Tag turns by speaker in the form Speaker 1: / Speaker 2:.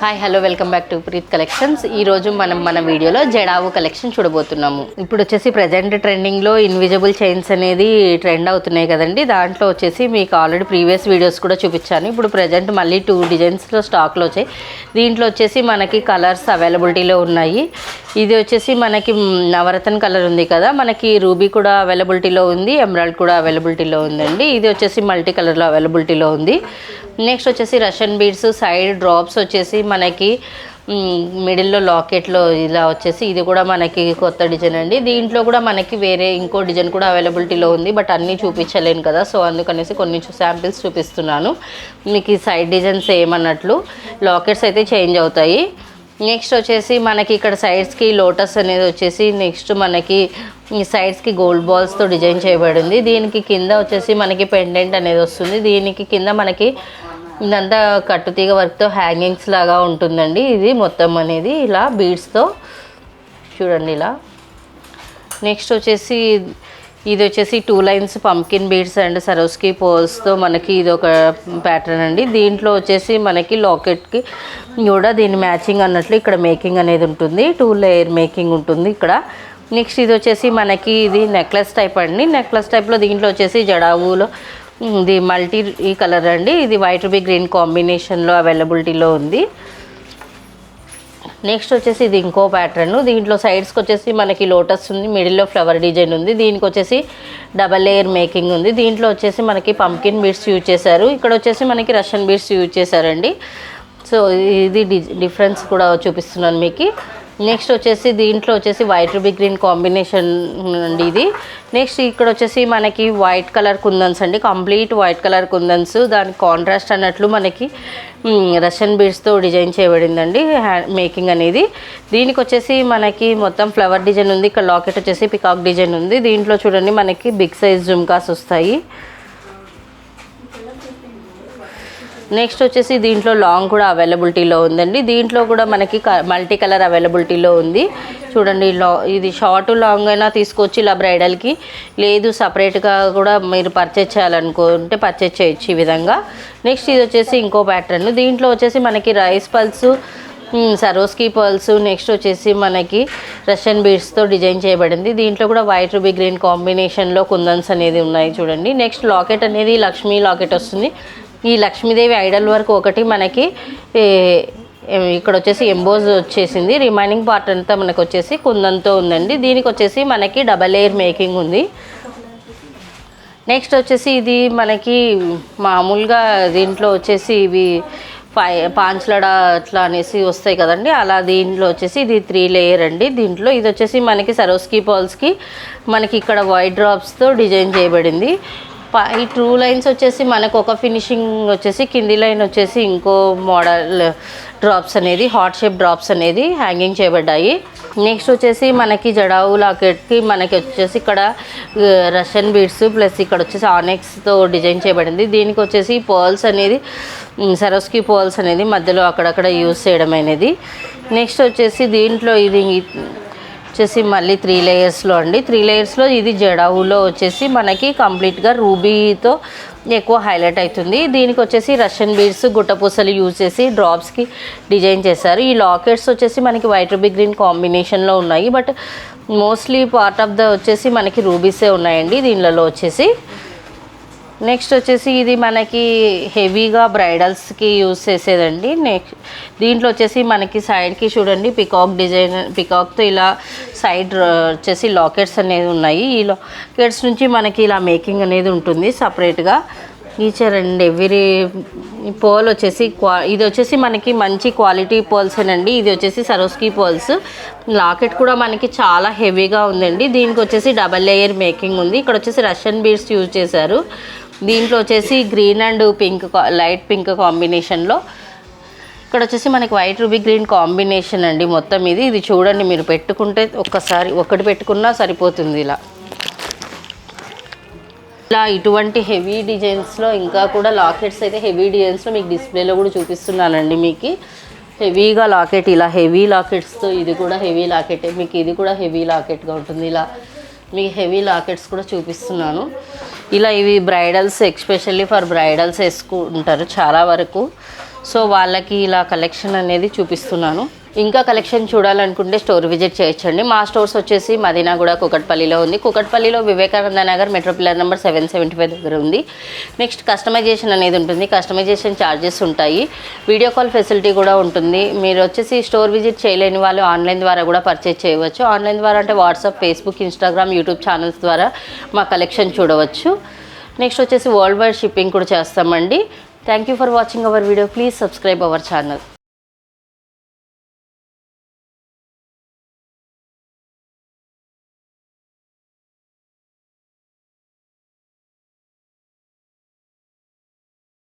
Speaker 1: Hi hello welcome back to Preet collections. ఈరోజు మనం మన వీడియోలో జడావు కలెక్షన్ చూడబోతున్నాము. ఇప్పుడు వచ్చేసి ప్రజెంట్ ట్రెండింగ్లో ఇన్విజిబుల్ చైన్స్ అనేది ట్రెండ్ అవుతున్నాయి కదండి. దాంట్లో వచ్చేసి మీకు ఆల్రెడీ ప్రీవియస్ వీడియోస్ కూడా చూపించాను. ఇప్పుడు ప్రజెంట్ మళ్ళీ 2 డిజైన్స్లో స్టాక్లో వచ్చాయి. దీంట్లో వచ్చేసి మనకి కలర్స్ అవైలబిలిటీలో ఉన్నాయి. ఇది వచ్చేసి మనకి నవరత్న కలర్ ఉంది కదా, మనకి రూబీ కూడా అవైలబిలిటీలో ఉంది, ఎమరాల్డ్ కూడా అవైలబిలిటీలో ఉందండి. ఇది వచ్చేసి మల్టీ కలర్లో అవైలబిలిటీలో ఉంది. నెక్స్ట్ వచ్చేసి రష్యన్ బీడ్స్ సైడ్ డ్రాప్స్ వచ్చేసి మనకి మిడిల్లో లాకెట్లో ఇలా వచ్చేసి ఇది కూడా మనకి కొత్త డిజైన్ అండి. దీంట్లో కూడా మనకి వేరే ఇంకో డిజైన్ కూడా అవైలబిలిటీలో ఉంది, బట్ అన్నీ చూపించలేను కదా, సో అందుకనేసి కొన్ని శాంపిల్స్ చూపిస్తున్నాను మీకు. ఈ సైడ్ డిజైన్స్ ఏమన్నట్లు లాకెట్స్ అయితే చేంజ్ అవుతాయి. నెక్స్ట్ వచ్చేసి మనకి ఇక్కడ సైడ్స్కి లోటస్ అనేది వచ్చేసి నెక్స్ట్ మనకి ఈ సైడ్స్కి గోల్డ్ బాల్స్తో డిజైన్ చేయబడింది. దీనికి కింద వచ్చేసి మనకి పెండెంట్ అనేది వస్తుంది. దీనికి కింద మనకి ఇదంతా కట్టుతీగ వర్క్తో హ్యాంగింగ్స్ లాగా ఉంటుందండి. ఇది మొత్తం అనేది ఇలా బీడ్స్తో చూడండి ఇలా. నెక్స్ట్ వచ్చేసి ఇది వచ్చేసి 2 lines pumpkin beads and Swarovski పోల్స్తో మనకి ఇది ఒక ప్యాటర్న్ అండి. దీంట్లో వచ్చేసి మనకి లాకెట్కి కూడా దీని మ్యాచింగ్ అన్నట్లు ఇక్కడ మేకింగ్ అనేది ఉంటుంది. 2 లేయర్ మేకింగ్ ఉంటుంది ఇక్కడ. నెక్స్ట్ ఇది వచ్చేసి మనకి ఇది నెక్లెస్ టైప్ అండి. నెక్లెస్ టైప్లో దీంట్లో వచ్చేసి జడావులో ఇది మల్టీ ఈ కలర్ అండి. ఇది వైట్ రూబీ గ్రీన్ కాంబినేషన్లో అవైలబిలిటీలో ఉంది. నెక్స్ట్ వచ్చేసి ఇది ఇంకో ప్యాటర్న్. దీంట్లో సైడ్స్కి వచ్చేసి మనకి లోటస్ ఉంది, మిడిల్లో ఫ్లవర్ డిజైన్ ఉంది. దీనికి వచ్చేసి డబల్ లేయర్ మేకింగ్ ఉంది. దీంట్లో వచ్చేసి మనకి పంకిన్ బీడ్స్ యూజ్ చేశారు. ఇక్కడ వచ్చేసి మనకి రష్యన్ బీడ్స్ యూజ్ చేశారండి. సో ఇది డిఫరెన్స్ కూడా చూపిస్తున్నాను మీకు. నెక్స్ట్ వచ్చేసి దీంట్లో వచ్చేసి వైట్ రూబీ గ్రీన్ కాంబినేషన్ అండి ఇది. నెక్స్ట్ ఇక్కడ వచ్చేసి మనకి వైట్ కలర్ కుందన్స్ అండి, కంప్లీట్ వైట్ కలర్ కుందన్స్. దానికి కాంట్రాస్ట్ అన్నట్లు మనకి రష్యన్ బీడ్స్తో డిజైన్ చేయబడిందండి మేకింగ్ అనేది. దీనికి వచ్చేసి మనకి మొత్తం ఫ్లవర్ డిజైన్ ఉంది. ఇక్కడ లాకెట్ వచ్చేసి పికాక్ డిజైన్ ఉంది. దీంట్లో చూడండి మనకి బిగ్ సైజ్ జుమ్కాస్ వస్తాయి. నెక్స్ట్ వచ్చేసి దీంట్లో లాంగ్ కూడా అవైలబిలిటీలో ఉందండి. దీంట్లో కూడా మనకి మల్టీ కలర్ అవైలబిలిటీలో ఉంది. చూడండి ఇది షార్ట్ లాంగ్ అయినా తీసుకోవచ్చు ఇలా బ్రైడల్కి, లేదు సపరేట్గా కూడా మీరు పర్చేజ్ చేయాలనుకుంటే పర్చేజ్ చేయొచ్చు ఈ విధంగా. నెక్స్ట్ ఇది వచ్చేసి ఇంకో ప్యాటర్న్. దీంట్లో వచ్చేసి మనకి రైస్ పల్స్, సరోస్కి పర్ల్స్, నెక్స్ట్ వచ్చేసి మనకి రష్యన్ బీడ్స్తో డిజైన్ చేయబడింది. దీంట్లో కూడా వైట్ రూబీ గ్రీన్ కాంబినేషన్లో కుందన్స్ అనేది ఉన్నాయి చూడండి. నెక్స్ట్ లాకెట్ అనేది లక్ష్మీ లాకెట్ వస్తుంది. ఈ లక్ష్మీదేవి ఐడల్ వరకు ఒకటి మనకి ఇక్కడ వచ్చేసి ఎంబోజ్ వచ్చేసింది. రిమైనింగ్ పార్ట్ అంతా మనకు వచ్చేసి కుందంతో ఉందండి. దీనికి వచ్చేసి మనకి డబల్ లేయర్ మేకింగ్ ఉంది. నెక్స్ట్ వచ్చేసి ఇది మనకి మామూలుగా దీంట్లో వచ్చేసి ఇవి పాంచ్లడ అట్లా అనేసి వస్తాయి కదండి, అలా దీంట్లో వచ్చేసి ఇది 3 లేయర్ అండి. దీంట్లో ఇది వచ్చేసి మనకి సరోస్కి పర్ల్స్కి మనకి ఇక్కడ వైట్ డ్రాప్స్తో డిజైన్ చేయబడింది. ఈ 2 లైన్స్ వచ్చేసి మనకు ఒక ఫినిషింగ్ వచ్చేసి, కింది లైన్ వచ్చేసి ఇంకో మోడల్ డ్రాప్స్ అనేది హార్ట్ షేప్ డ్రాప్స్ అనేది హ్యాంగింగ్ చేయబడ్డాయి. నెక్స్ట్ వచ్చేసి మనకి జడావు లాకెట్కి మనకి వచ్చేసి ఇక్కడ రష్యన్ బీడ్స్ ప్లస్ ఇక్కడ వచ్చేసి ఆనెక్స్తో డిజైన్ చేయబడింది. దీనికి వచ్చేసి పర్ల్స్ అనేది సరోస్కి పర్ల్స్ అనేది మధ్యలో అక్కడక్కడ యూజ్ చేయడం అనేది. నెక్స్ట్ వచ్చేసి దీంట్లో ఇది వచ్చేసి మళ్ళీ 3 లేయర్స్లో అండి. 3 లేయర్స్లో ఇది జడావులో వచ్చేసి మనకి కంప్లీట్గా రూబీతో ఎక్కువ హైలైట్ అవుతుంది. దీనికి వచ్చేసి రష్యన్ బీడ్స్ గుట్టపూసలు యూజ్ చేసి డ్రాప్స్కి డిజైన్ చేశారు. ఈ లాకెట్స్ వచ్చేసి మనకి వైట్ రూబీ గ్రీన్ కాంబినేషన్లో ఉన్నాయి, but mostly part of the వచ్చేసి మనకి రూబీసే ఉన్నాయండి దీనిలో వచ్చేసి. నెక్స్ట్ వచ్చేసి ఇది మనకి హెవీగా బ్రైడల్స్కి యూజ్ చేసేదండి. నెక్స్ట్ దీంట్లో వచ్చేసి మనకి సైడ్కి చూడండి పికాక్ డిజైన్, పికాక్తో ఇలా సైడ్ వచ్చేసి లాకెట్స్ అనేది ఉన్నాయి. ఈ లాకెట్స్ నుంచి మనకి ఇలా మేకింగ్ అనేది ఉంటుంది సపరేట్గా. ఈచర్ అండ్ ఎవ్రీ పోల్ వచ్చేసి ఇది వచ్చేసి మనకి మంచి క్వాలిటీ పోల్సేనండి. ఇది వచ్చేసి సరోస్కి పోల్స్. లాకెట్ కూడా మనకి చాలా హెవీగా ఉందండి. దీనికి వచ్చేసి డబల్ లేయర్ మేకింగ్ ఉంది. ఇక్కడ వచ్చేసి రష్యన్ బీడ్స్ యూజ్ చేశారు. దీంట్లో వచ్చేసి green and pink, light pink కాంబినేషన్లో, ఇక్కడ వచ్చేసి మనకి వైట్ రూబీ గ్రీన్ కాంబినేషన్ అండి మొత్తం ఇది. ఇది చూడండి మీరు పెట్టుకుంటే ఒక్కసారి ఒకటి పెట్టుకున్నా సరిపోతుంది ఇలా. ఇలా ఇటువంటి హెవీ డిజైన్స్లో ఇంకా కూడా లాకెట్స్ అయితే హెవీ డిజైన్స్లో మీకు డిస్ప్లేలో కూడా చూపిస్తున్నానండి. మీకు హెవీగా లాకెట్ ఇలా హెవీ లాకెట్స్తో, ఇది కూడా హెవీ లాకెటే మీకు, ఇది కూడా హెవీ లాకెట్గా ఉంటుంది. ఇలా మీకు హెవీ లాకెట్స్ కూడా చూపిస్తున్నాను. ఇలా ఇవి బ్రైడల్స్, ఎస్పెషల్లీ ఫర్ బ్రైడల్స్ వేసుకుంటారు చాలా వరకు. సో వాళ్ళకి ఇలా కలెక్షన్ అనేది చూపిస్తున్నాను. ఇంకా కలెక్షన్ చూడాలనుకుంటే స్టోర్ విజిట్ చేయొచ్చండి. మా స్టోర్స్ వచ్చేసి మదీనాగూడ కూకట్పల్లిలో ఉంది. కూకట్పల్లిలో Vivekananda Nagar metro pillar number 775 దగ్గర ఉంది. నెక్స్ట్ కస్టమైజేషన్ అనేది ఉంటుంది. కస్టమైజేషన్ ఛార్జెస్ ఉంటాయి. వీడియో కాల్ ఫెసిలిటీ కూడా ఉంటుంది. మీరు వచ్చేసి స్టోర్ విజిట్ చేయలేని వాళ్ళు ఆన్లైన్ ద్వారా కూడా పర్చేజ్ చేయవచ్చు. ఆన్లైన్ ద్వారా అంటే WhatsApp, Facebook, Instagram, YouTube channels ద్వారా మా కలెక్షన్ చూడవచ్చు. నెక్స్ట్ వచ్చేసి వరల్డ్ వైడ్ షిప్పింగ్ కూడా చేస్తామండి. Thank you for watching our video. Please subscribe our channel.